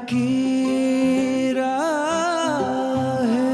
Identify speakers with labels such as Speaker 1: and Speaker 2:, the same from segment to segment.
Speaker 1: की राह है।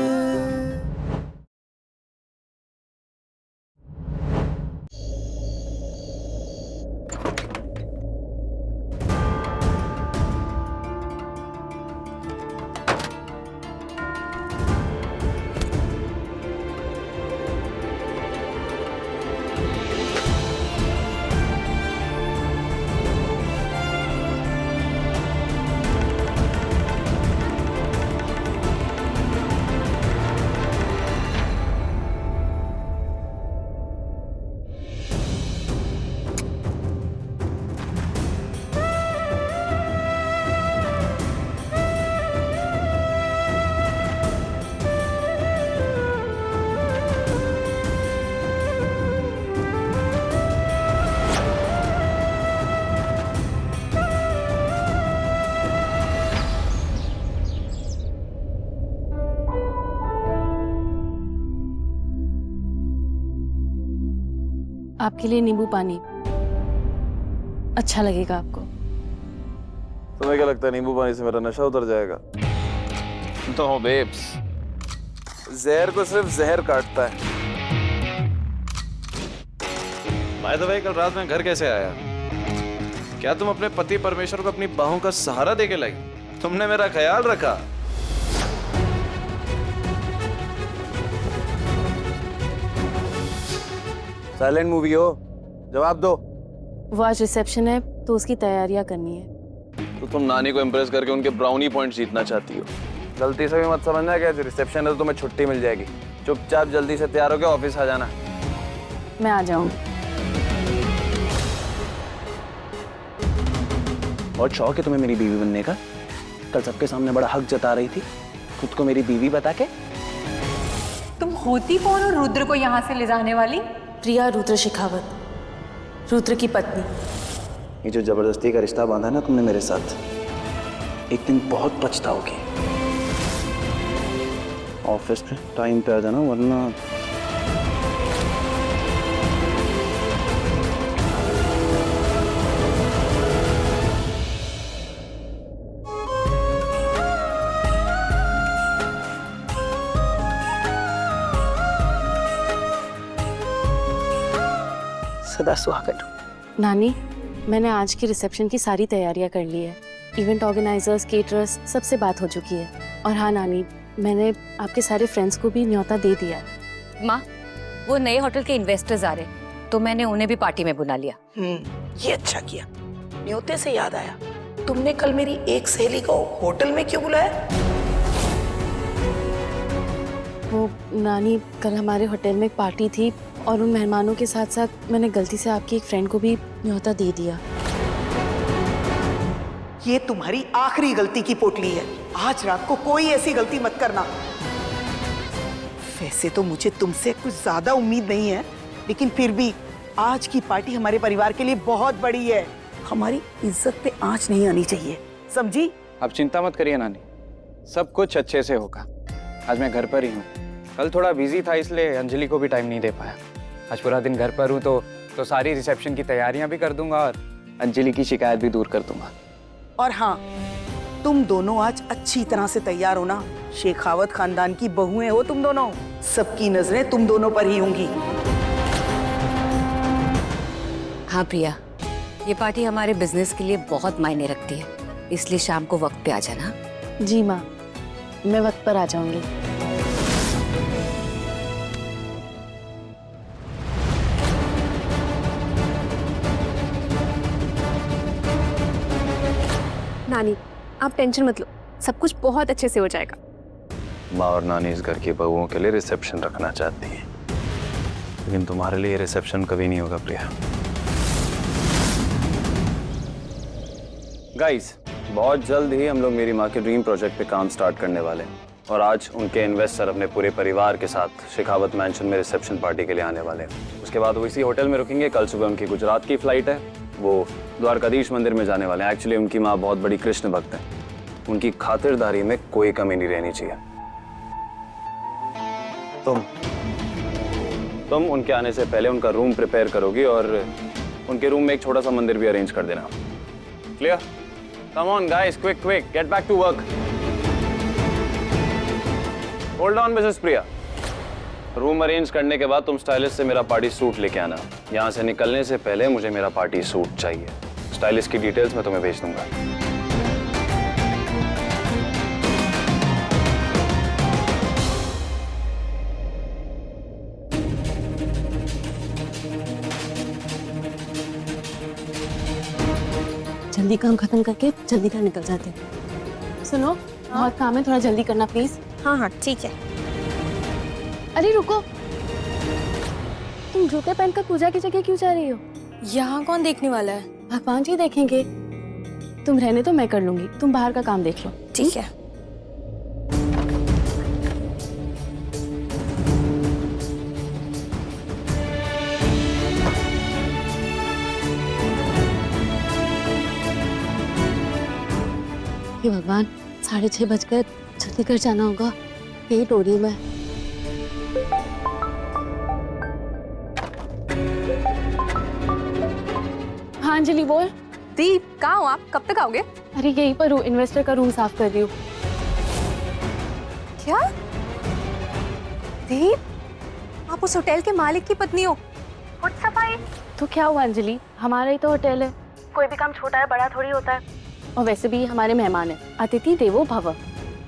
Speaker 2: आपके लिए नींबू पानी अच्छा लगेगा आपको।
Speaker 3: तुम्हें क्या लगता है नींबू पानी से मेरा नशा उतर जाएगा?
Speaker 4: तो बेब्स,
Speaker 3: जहर को सिर्फ जहर काटता है।
Speaker 4: बाय द वे, कल रात में घर कैसे आया? क्या तुम अपने पति परमेश्वर को अपनी बाहों का सहारा देके लाई? तुमने मेरा ख्याल रखा।
Speaker 3: साइलेंट मूवी हो, जवाब दो।
Speaker 2: वो आज रिसेप्शन है तो उसकी तैयारियां करनी है।
Speaker 4: तो तुम नानी को इम्प्रेस करके उनके ब्राउनी पॉइंट जीतना चाहती हो?
Speaker 3: गलती से भी मत समझना कि रिसेप्शन है तो तुम्हें छुट्टी मिल जाएगी। चुपचाप जल्दी से तैयार होकर ऑफिस आ जाना।
Speaker 2: मैं आ जाऊंगी।
Speaker 5: और शौक है तुम्हें मेरी बीवी बनने का? कल सबके सामने बड़ा हक जता रही थी खुद को मेरी बीवी बता के।
Speaker 6: तुम होती कौन हो रुद्र को यहाँ से ले जाने वाली?
Speaker 2: प्रिया रुद्र शेखावत, रुद्र की पत्नी।
Speaker 5: ये जो जबरदस्ती का रिश्ता बांधा ना तुमने मेरे साथ, एक दिन बहुत पछताओगी। ऑफिस पे टाइम पे आ जाना वरना। सदा सुहागन हो।
Speaker 2: नानी, मैंने आज की रिसेप्शन की सारी तैयारियां कर ली है। इवेंट ऑर्गेनाइजर्स, केटरर्स, सबसे बात हो चुकी है। और हाँ नानी, मैंने आपके सारे फ्रेंड्स को भी न्योता दे दिया है।
Speaker 7: माँ, वो नए होटल के इन्वेस्टर्स आ रहे, तो मैंने उन्हें भी पार्टी में बुला लिया।
Speaker 8: ये अच्छा किया। न्योते से याद आया, तुमने कल मेरी एक सहेली को होटल में क्यों बुलाया?
Speaker 2: वो नानी, कल हमारे होटल में एक पार्टी थी और उन मेहमानों के साथ साथ मैंने गलती से आपकी एक फ्रेंड को भी न्योता दे दिया।
Speaker 8: ये तुम्हारी आखिरी गलती की पोटली है। आज रात को कोई ऐसी गलती मत करना। वैसे तो मुझे तुमसे कुछ ज्यादा उम्मीद नहीं है, लेकिन फिर भी आज की पार्टी हमारे परिवार के लिए बहुत बड़ी है। हमारी इज्जत पे आंच नहीं आनी चाहिए, समझी?
Speaker 9: आप चिंता मत करिए नानी, सब कुछ अच्छे से होगा। आज मैं घर पर ही हूँ। कल थोड़ा बिजी था इसलिए अंजलि को भी टाइम नहीं दे पाया। आज पूरा दिन घर पर हूँ तो सारी रिसेप्शन की तैयारियां भी कर दूंगा और अंजलि की शिकायत भी दूर कर दूंगा।
Speaker 8: और हाँ, तुम दोनों आज अच्छी तरह से तैयार हो ना। शेखावत खानदान की बहुएं हो तुम दोनों। सबकी नजरें तुम दोनों पर ही होंगी।
Speaker 7: हाँ प्रिया, ये पार्टी हमारे बिजनेस के लिए बहुत मायने रखती है, इसलिए शाम को वक्त पे आ जाना।
Speaker 2: जी माँ, मैं वक्त पर आ जाऊंगी।
Speaker 10: नानी, आप टेंशन मत लो, सब कुछ बहुत अच्छे से हो जाएगा।
Speaker 3: माँ और नानी इस घर की बहुओं के लिए रिसेप्शन रखना चाहती है, लेकिन तुम्हारे लिए रिसेप्शन कभी नहीं होगा प्रिया। गाइस, बहुत जल्द ही हम लोग मेरी माँ के ड्रीम प्रोजेक्ट पे काम स्टार्ट करने वाले हैं और आज उनके इन्वेस्टर अपने पूरे परिवार के साथ शेखावत मैंशन में रिसेप्शन पार्टी के लिए आने वाले हैं। उसके बाद वो इसी होटल में रुकेंगे। कल सुबह उनकी गुजरात की फ्लाइट है, वो द्वारकाधीश मंदिर में जाने वाले हैं। एक्चुअली उनकी माँ बहुत बड़ी कृष्ण भक्त है, उनकी खातिरदारी में कोई कमी नहीं रहनी चाहिए। तुम उनके आने से पहले उनका रूम प्रिपेयर करोगी और उनके रूम में एक छोटा सा मंदिर भी अरेंज कर देना। Clear? Come on, guys, quick, quick, get back to work. Hold on, Mrs. Priya. Room arrange करने के बाद तुम स्टाइलिस्ट से मेरा पार्टी सूट लेके आना। यहाँ से निकलने से पहले मुझे मेरा पार्टी सूट चाहिए। स्टाइलिस्ट की डिटेल्स मैं तुम्हें भेज दूंगा।
Speaker 2: जल्दी काम खत्म करके जल्दी घर निकल जाते हैं। सुनो, बहुत काम है, थोड़ा जल्दी करना प्लीज।
Speaker 10: हाँ हाँ ठीक है।
Speaker 2: अरे रुको, तुम जूते पहनकर पूजा की जगह क्यों जा रही हो?
Speaker 10: यहाँ कौन देखने वाला है?
Speaker 2: भगवान जी देखेंगे। तुम रहने तो मैं कर लूंगी, तुम बाहर का काम देख लो।
Speaker 10: ठीक है।
Speaker 2: हे भगवान, 6:30 बज गए, जल्दी घर जाना होगा। पेट हो रही मैं। हाँ अंजलि बोल।
Speaker 10: दीप कहाँ हो आप? कब तक आओगे?
Speaker 2: अरे यहीं पर हूँ, इन्वेस्टर का रूम साफ कर रही हूँ।
Speaker 10: क्या दीप, आप उस होटल के मालिक की पत्नी हो? कुछ सफाई?
Speaker 2: तो क्या हुआ अंजलि, हमारा ही तो होटल है, कोई भी काम छोटा है बड़ा थोड़ी होता है। और वैसे भी हमारे मेहमान है, अतिथि देवो भव।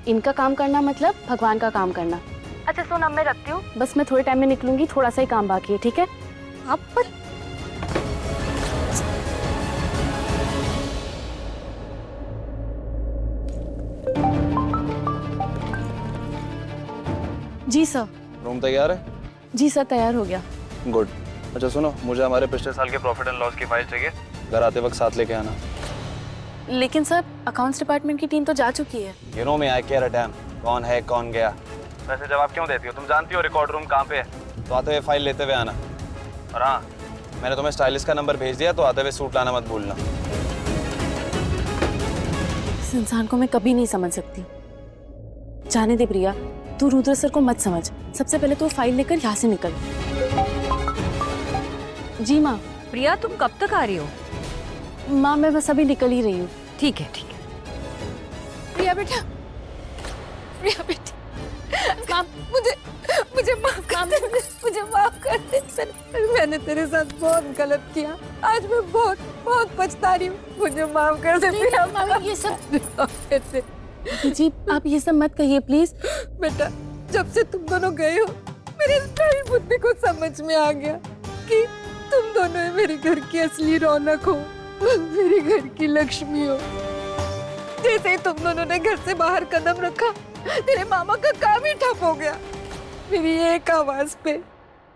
Speaker 2: इनका काम करना मतलब भगवान का काम करना। अच्छा सुन, अब मैं रखती हूँ, बस मैं थोड़े टाइम में निकलूंगी, थोड़ा सा ही काम बाकी है, ठीक है?
Speaker 10: आप पर
Speaker 2: जी सर।
Speaker 3: रूम तैयार है?
Speaker 2: जी सर, तैयार हो गया।
Speaker 3: गुड। अच्छा सुनो, मुझे हमारे पिछले साल के प्रॉफिट एंड लॉस की फाइल चाहिए। घर आते वक्त साथ लेके आना।
Speaker 2: लेकिन सर, अकाउंट्स डिपार्टमेंट की टीम तो जा चुकी है।
Speaker 3: You know me, I care a damn. कौन है कौन गया। वैसे जवाब क्यों देती हो? तुम जानती हो रिकॉर्ड रूम कहाँ पे है। तो आते हुए फाइल लेते हुए आना। और हाँ, मैंने तुम्हें स्टाइलिस्ट का नंबर भेज दिया, तो आते हुए सूट लाना मत भूलना।
Speaker 2: इस इंसान को मैं कभी नहीं समझ सकती। जाने दे प्रिया, तू रुद्र सर को मत समझ। सबसे पहले तो फाइल लेकर यहाँ से निकल। जी माँ।
Speaker 7: प्रिया तुम कब तक आ रही हो?
Speaker 2: माँ मैं बस अभी निकल ही रही हूँ।
Speaker 7: ठीक है ठीक है।
Speaker 10: प्रिया बेटा, प्रिया बेटी, माँ मुझे माफ कर दे, मुझे माफ कर दे। मैंने तेरे साथ बहुत गलत किया, आज मैं बहुत बहुत पछता रही हूँ। मुझे माफ कर दे प्रिया।
Speaker 2: ये सब जी आप ये सब मत कहिए प्लीज।
Speaker 6: बेटा, जब से तुम दोनों गए हो, मेरे स्टाइल बुद्धि को समझ में आ गया कि तुम दोनों ही मेरे घर की असली रौनक हो, मेरे घर की लक्ष्मी हो। जैसे ही तुम दोनों ने घर से बाहर कदम रखा, तेरे मामा का काम ही ठप हो गया। मेरी एक आवाज पे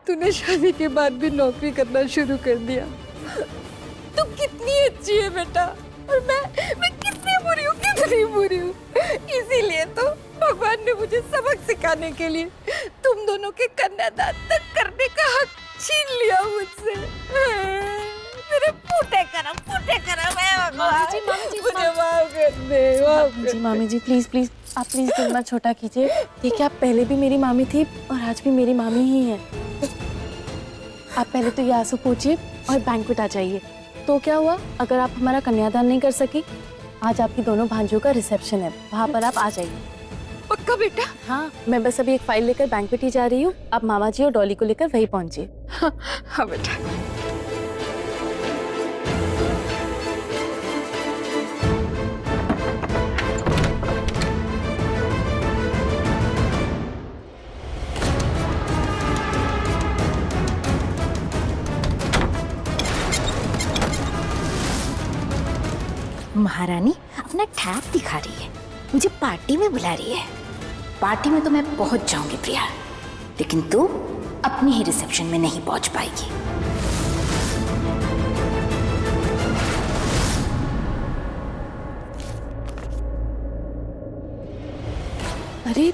Speaker 6: तूने शादी के बाद भी नौकरी करना शुरू कर दिया। तू कितनी अच्छी है बेटा, और मैं कितनी बुरी हूँ, कितनी बुरी हूँ। इसीलिए तो भगवान ने मुझे सबक सिखाने के लिए तुम दोनों के कन्यादान तक करने का हक छीन लिया मुझसे। मेरे फूटे करम मुझे माफ कर दे, माफ कर दे।
Speaker 2: मामी जी प्लीज प्लीज, आप प्लीज दिल मत छोटा कीजिए। देखिए आप पहले भी मेरी मामी थी और आज भी मेरी मामी ही है। आप पहले तो ये आंसू पोंछिए और बैंक्वेट आ जाइए। तो क्या हुआ अगर आप हमारा कन्यादान नहीं कर सकी? आज आपकी दोनों भांजियों का रिसेप्शन है, वहाँ पर आप आ जाइए।
Speaker 6: पक्का बेटा?
Speaker 2: हाँ, मैं बस अभी एक फाइल लेकर बैंक्वेट ही जा रही हूँ। आप मामा जी और डॉली को लेकर वहीं पहुंचिए।
Speaker 6: हाँ बेटा।
Speaker 11: महारानी अपना ठैप दिखा रही है, मुझे पार्टी में बुला रही है। पार्टी में तो मैं पहुंच जाऊंगी प्रिया, लेकिन तू अपने ही रिसेप्शन में नहीं पहुंच पाएगी।
Speaker 2: अरे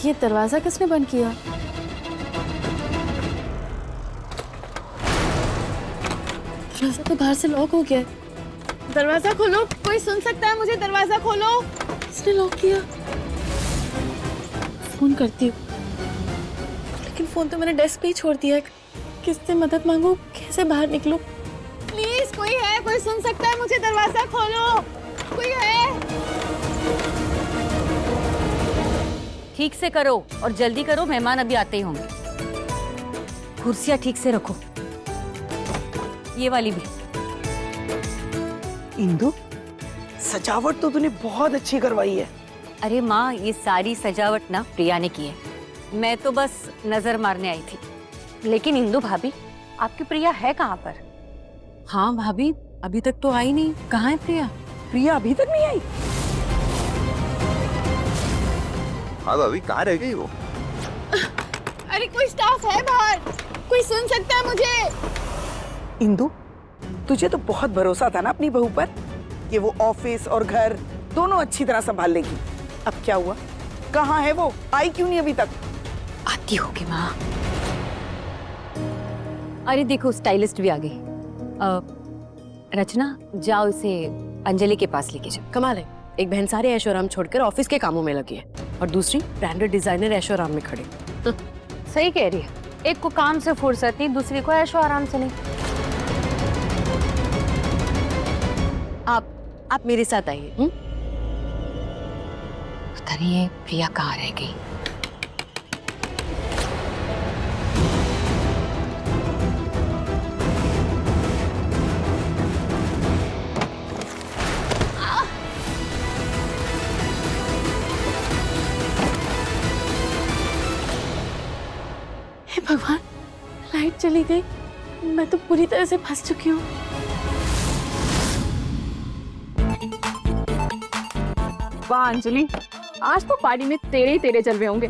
Speaker 2: ये दरवाजा किसने बंद किया? दरवाजा तो बाहर से लॉक हो गया है। दरवाजा खोलो, कोई सुन सकता है मुझे? दरवाजा खोलो। किसने लॉक किया? फोन करती हूँ, लेकिन फोन तो मैंने डेस्क पे ही छोड़ दिया है। किससे मदद मांगू, कैसे बाहर निकलूं? प्लीज कोई है, कोई सुन सकता है मुझे? दरवाजा खोलो।
Speaker 10: कोई है?
Speaker 7: ठीक से करो और जल्दी करो, मेहमान अभी आते ही होंगे। कुर्सियां ठीक से रखो, ये वाली भी।
Speaker 8: इंदु, सजावट तो तूने बहुत अच्छी करवाई है।
Speaker 7: अरे माँ, ये सारी सजावट ना प्रिया ने की है, मैं तो बस नजर मारने आई थी।
Speaker 2: लेकिन इंदु भाभी, आपकी प्रिया है कहाँ पर?
Speaker 7: हाँ भाभी, अभी तक तो आई नहीं। कहाँ है प्रिया?
Speaker 8: प्रिया अभी तक नहीं आई?
Speaker 12: हाँ भाभी, कहाँ रह गई वो?
Speaker 10: अरे कोई स्टाफ है बाहर, कोई सुन सकता है मुझे?
Speaker 8: इंदु, तुझे तो बहुत भरोसा था ना अपनी बहू पर कि वो ऑफिस और घर दोनों अच्छी तरह संभाल लेगी। अब क्या हुआ? कहाँ है वो? आई क्यों नहीं अभी तक?
Speaker 7: आती होगी माँ। अरे देखो, स्टाइलिस्ट भी आ गई। रचना, जाओ इसे अंजलि के पास लेके जाओ।
Speaker 2: कमाल है, एक बहन सारे ऐशो आराम छोड़कर ऑफिस के कामों में लगी है और दूसरी ब्रांडेड डिजाइनर ऐशो आराम में खड़ी।
Speaker 10: सही कह रही है, एक को काम से फुर्सत नहीं, दूसरी को ऐशो आराम से नहीं।
Speaker 2: आप मेरे साथ आइए।
Speaker 7: पता नहीं ये प्रिया कहाँ रह गई।
Speaker 2: हे भगवान, लाइट चली गई। मैं तो पूरी तरह से फंस चुकी हूँ।
Speaker 10: वाह अंजलि, आज तो पार्टी में तेरे ही तेरे चल रहे होंगे।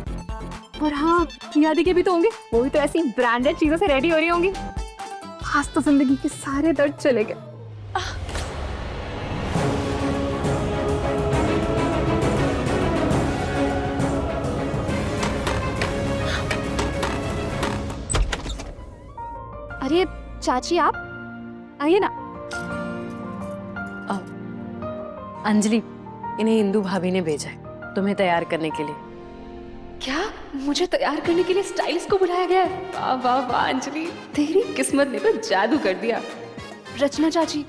Speaker 10: और हाँ, प्रिया दी के भी तो होंगे, वो भी तो ऐसी ब्रांडेड चीजों से रेडी हो रही होंगी। आज तो जिंदगी के सारे दर्द चले गए। अरे चाची, आप आइए ना।
Speaker 2: अंजलि, इन्हें इंदु भाभी ने भेजा है तुम्हें तैयार करने के लिए।
Speaker 10: क्या मुझे तैयार करने के लिए स्टाइलिस्ट को बुलाया गया है? वाह वाह वाह अंजलि, तेरी किस्मत ने तो जादू कर दिया। रचना चाची,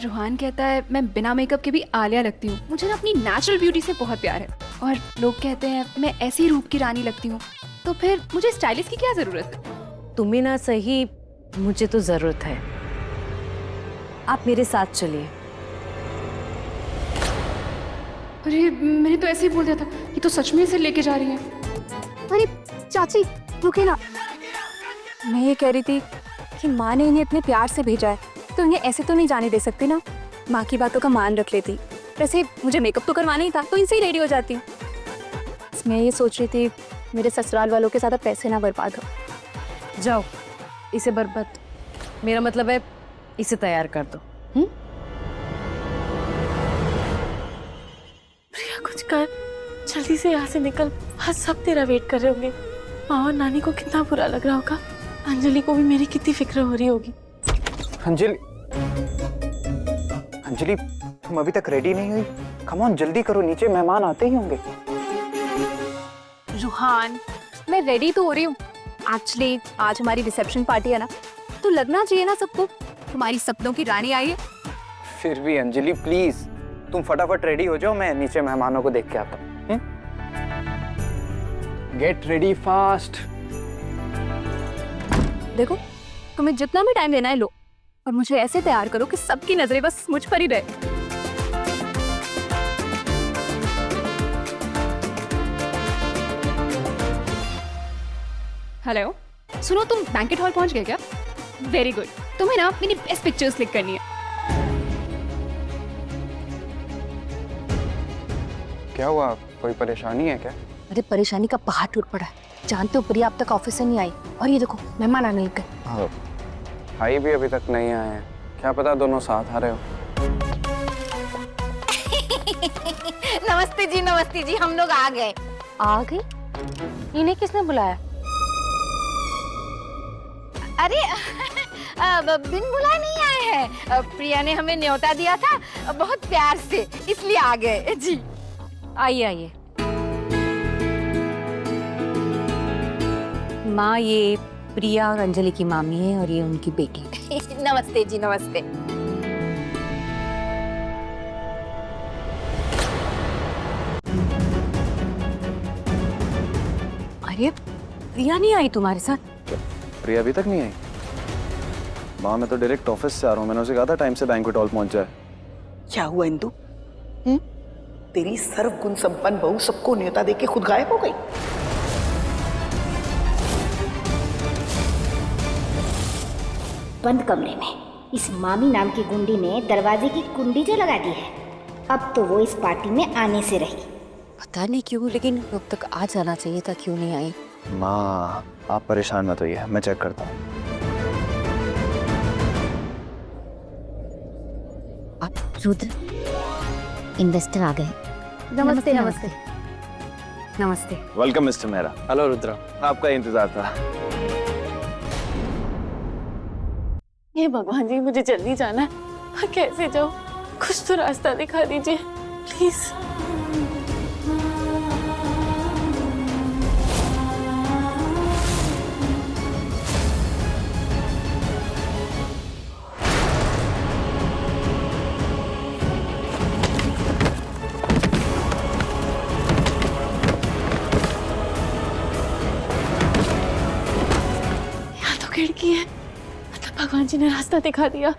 Speaker 10: रूहान कहता है मैं बिना मेकअप के भी आलिया लगती हूँ। मुझे ना अपनी नेचुरल ब्यूटी से बहुत प्यार है और लोग कहते हैं मैं ऐसी रूप की रानी लगती हूँ, तो फिर मुझे स्टाइलिस्ट की क्या जरूरत है?
Speaker 2: तुम्हें ना सही, मुझे तो जरूरत है। आप मेरे साथ चलिए।
Speaker 10: अरे मैंने तो ऐसे ही बोल दिया था, ये तो सच में इसे लेके जा रही है। अरे चाची रुके ना, मैं ये कह रही थी कि माँ ने इन्हें इतने प्यार से भेजा है तो इन्हें ऐसे तो नहीं जाने दे सकती ना। माँ की बातों का मान रख लेती। वैसे मुझे मेकअप तो करवाना ही था, तो इनसे ही रेडी हो जाती। मैं ये सोच रही थी मेरे ससुराल वालों के साथ पैसे ना बर्बाद हो।
Speaker 2: जाओ, इसे बर्बाद, मेरा मतलब है इसे तैयार कर दो। प्रिया कुछ कर, जल्दी से यहाँ से निकल। आज सब तेरा वेट कर रहे होंगे। माँ और नानी को कितना बुरा लग रहा होगा, अंजलि को भी मेरी कितनी फिक्र हो रही होगी।
Speaker 9: अंजलि, अंजलि तुम अभी तक रेडी नहीं हुई? कम ऑन, जल्दी करो, नीचे मेहमान आते ही होंगे।
Speaker 10: रूहान, मैं रेडी तो हो रही हूँ। एक्चुअली आज हमारी रिसेप्शन पार्टी है ना, तो लगना चाहिए ना सबको तुम्हारी सपनों की रानी आई है।
Speaker 9: फिर भी अंजलि प्लीज, तुम फटाफट रेडी हो जाओ, मैं नीचे मेहमानों को देख के आता हूँ। Get ready fast.
Speaker 10: देखो, तुम्हें जितना भी टाइम लेना है लो, और मुझे ऐसे तैयार करो कि सबकी नजरें बस मुझ पर ही रहे। हेलो, सुनो, तुम बैंकेट हॉल पहुंच गए क्या? वेरी गुड, तुम्हें ना मेरी बेस्ट पिक्चर्स क्लिक करनी है।
Speaker 9: क्या हुआ, कोई परेशानी है क्या?
Speaker 11: अरे परेशानी का पहाड़ टूट पड़ा है। जानते हो प्रिया अब तक ऑफिस से नहीं आई, और ये देखो मेहमान आने लग गए।
Speaker 9: भाई भी अभी तक नहीं आए हैं, क्या पता दोनों साथ आ रहे हो।
Speaker 11: नमस्ते जी, हम लोग आ गए।
Speaker 2: आ गई? इन्हें किसने बुलाया?
Speaker 11: अरे बिन बुलाए नहीं आए हैं, प्रिया ने हमें न्योता दिया था बहुत प्यार से, इसलिए आ गए जी।
Speaker 7: आइए आइए। माँ, ये प्रिया और अंजलि की मामी है और ये उनकी बेटी।
Speaker 11: नमस्ते जी, नमस्ते।
Speaker 7: अरे प्रिया नहीं आई तुम्हारे साथ?
Speaker 3: प्रिया अभी तक नहीं आई? माँ मैं तो डायरेक्ट ऑफिस से आ रहा हूँ, मैंने उसे कहा था टाइम से बैंक्वेट हॉल पहुंच जाए।
Speaker 8: क्या हुआ इंदु? तेरी सर्वगुण संपन्न बहू सबको न्योता देके खुद गायब हो गई।
Speaker 11: बंद कमरे में इस मामी नाम की गुंडी ने दरवाजे की कुंडी जो लगा दी है, अब तो वो इस पार्टी में आने से रही।
Speaker 7: पता नहीं क्यों, लेकिन अब तक आ जाना चाहिए था, क्यों नहीं आई?
Speaker 3: माँ आप परेशान मत होइए, मैं चेक करता हूँ।
Speaker 11: रुद्र, इन्वेस्टर आ गए।
Speaker 7: नमस्ते नमस्ते नमस्ते।
Speaker 3: Welcome mister Mehra.
Speaker 9: Hello Rudra.
Speaker 3: आपका इंतजार था।
Speaker 2: हे भगवान जी, मुझे जल्दी जाना है। हाँ, कैसे जाऊँ? कुछ तो रास्ता दिखा दीजिए प्लीज। यहाँ तो खिड़की है, मतलब भगवान जी ने रास्ता दिखा दिया।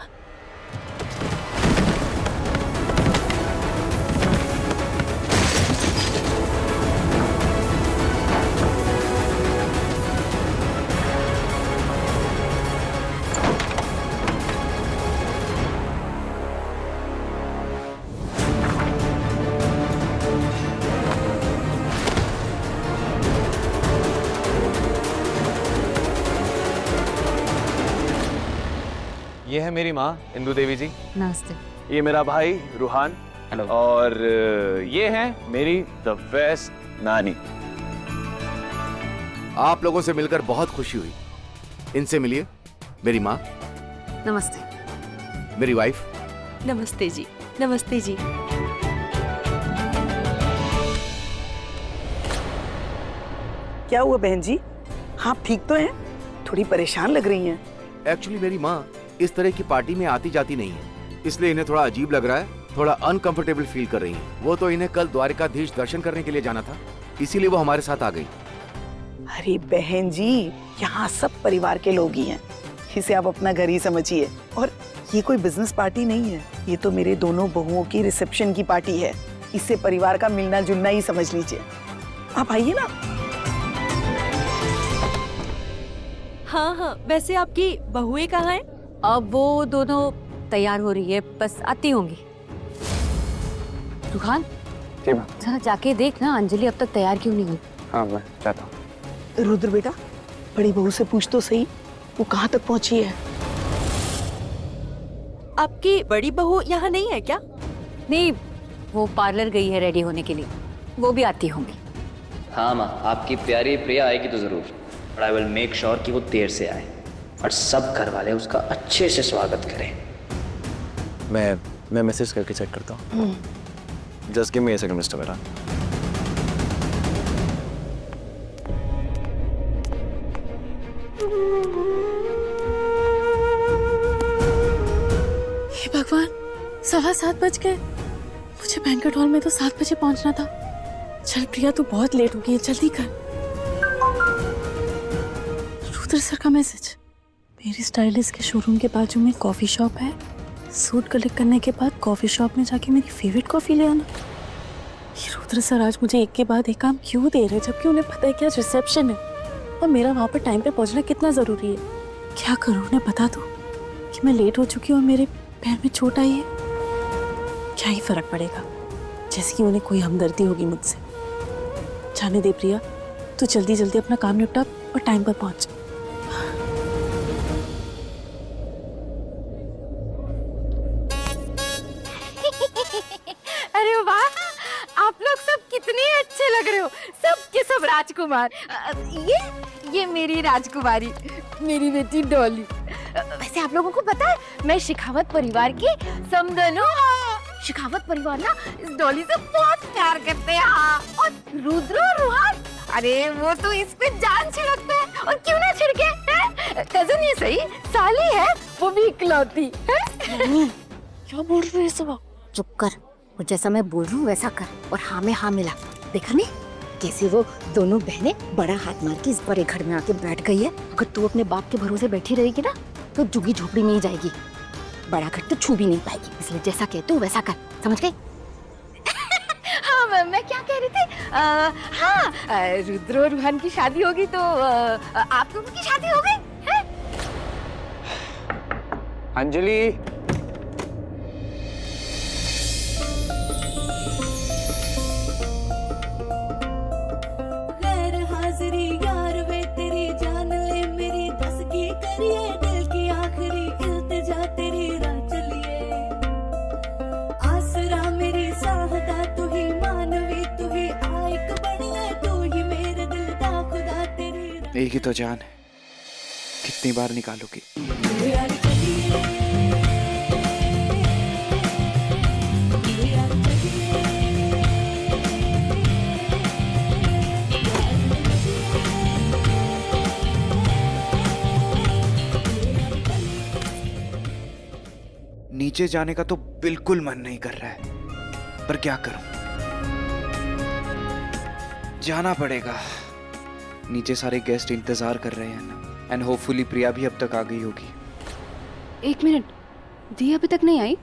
Speaker 4: ये है मेरी माँ इंदु देवी जी।
Speaker 7: नमस्ते।
Speaker 3: ये मेरा भाई रूहान।
Speaker 9: हेलो।
Speaker 3: और ये है मेरी द बेस्ट नानी।
Speaker 12: आप लोगों से मिलकर बहुत खुशी हुई। इनसे मिलिए, मेरी माँ,
Speaker 7: नमस्ते।
Speaker 12: मेरी वाइफ।
Speaker 7: नमस्ते जी। नमस्ते जी।
Speaker 8: क्या हुआ बहन जी? आप ठीक तो हैं? थोड़ी परेशान लग रही हैं।
Speaker 12: एक्चुअली मेरी माँ इस तरह की पार्टी में आती जाती नहीं है, इसलिए इन्हें थोड़ा अजीब लग रहा है, थोड़ा अनकंफर्टेबल फील कर रही हैं। वो तो इन्हें कल द्वारिकाधीश दर्शन करने के लिए जाना था, इसीलिए वो हमारे साथ आ गई।
Speaker 8: अरे बहन जी, यहाँ सब परिवार के लोग ही हैं, इसे आप अपना घर ही समझिए। और ये कोई बिजनेस पार्टी नहीं है, ये तो मेरे दोनों बहुओं की रिसेप्शन की पार्टी है। इससे परिवार का मिलना जुलना ही समझ लीजिए। आप आइए ना।
Speaker 10: हाँ हाँ, वैसे आपकी बहुएं कहाँ हैं?
Speaker 7: अब वो दोनों तैयार हो रही है, बस आती होंगी। रुहान, जरा जाके देख ना, अंजलि अब तक तैयार क्यों नहीं हुई?
Speaker 9: हाँ मैं जाता हूँ।
Speaker 8: रुद्र बेटा, बड़ी बहू से पूछ तो सही, वो कहाँ तक पहुँची है?
Speaker 10: आपकी बड़ी बहू यहाँ नहीं है क्या?
Speaker 7: नहीं, वो पार्लर गई है रेडी होने के लिए, वो भी आती होंगी।
Speaker 5: हाँ माँ, आपकी प्यारी प्रिया आएगी तो जरूर, but I will make sure कि वो देर से आए और सब घर वाले उसका अच्छे से स्वागत करें।
Speaker 3: मैं मैसेज करके चेक करता हूँ। Just give me a second mister Mehra.
Speaker 2: हे भगवान, 7:15 बज गए। मुझे बैंक्वेट हॉल में तो 7 बजे पहुंचना था। चल प्रिया, तू बहुत लेट हो गई है, जल्दी कर। रुद्र सर का मैसेज। मेरी स्टाइलिस्ट के शोरूम के बाजू में कॉफी शॉप है, सूट कलेक्ट करने के बाद कॉफी शॉप में जाके मेरी फेवरेट कॉफी ले आना। ये रुद्र सर आज मुझे एक के बाद एक काम क्यों दे रहे हैं, जबकि उन्हें पता है कि आज रिसेप्शन है और मेरा वहां पर टाइम पे पहुंचना कितना जरूरी है। क्या करूं, उन्हें बता दूं कि मैं लेट हो चुकी हूँ और मेरे पैर में चोट आई है? क्या ही फर्क पड़ेगा, जैसे कि उन्हें कोई हमदर्दी होगी मुझसे। जाने दे प्रिया, तू जल्दी जल्दी अपना काम निपटा और टाइम पर पहुंच।
Speaker 10: अरे वाह, आप लोग सब कितने अच्छे लग रहे हो, सब के सब राजकुमार। ये मेरी राजकुमारी, मेरी बेटी डॉली। वैसे आप लोगों को पता है, मैं शेखावत परिवार की समधन हूँ। शेखावत परिवार ना इस डॉली से बहुत प्यार करते हैं। हाँ, और रुद्र और रूहान, अरे वो तो इस पे जान छिड़कते हैं, और क्यों ना छिड़के। कजन ही सही, साली है, वो भी इकलौती है।
Speaker 2: क्या बोल रहे हैं सब?
Speaker 11: चुप कर, और जैसा मैं बोल रही हूँ वैसा कर, और हाँ में हाँ मिला। देखा नहीं, कैसे वो दोनों बहनें बड़ा हाथ मार के इस बड़े घर में आके बैठ गई है। अगर तू अपने बाप के भरोसे बैठी रहेगी ना तो झुग्गी झोपड़ी में ही जाएगी, बड़ा घर तो छू भी नहीं पाएगी। इसलिए जैसा कहते हो वैसा कर, समझ गई? हाँ मैं क्या कह रही थी, हाँ रुद्र और भान की शादी होगी तो आप लोगों की शादी हो गई है?
Speaker 9: अंजलि, एक ही तो जान है, कितनी बार निकालोगी? नीचे जाने का तो बिल्कुल मन नहीं कर रहा है, पर क्या करूं, जाना पड़ेगा। नीचे सारे गेस्ट इंतजार कर रहे हैं ना, एंड होपफुली प्रिया भी अब तक आ गई होगी।
Speaker 2: एक मिनट, दी अभी तक नहीं आई?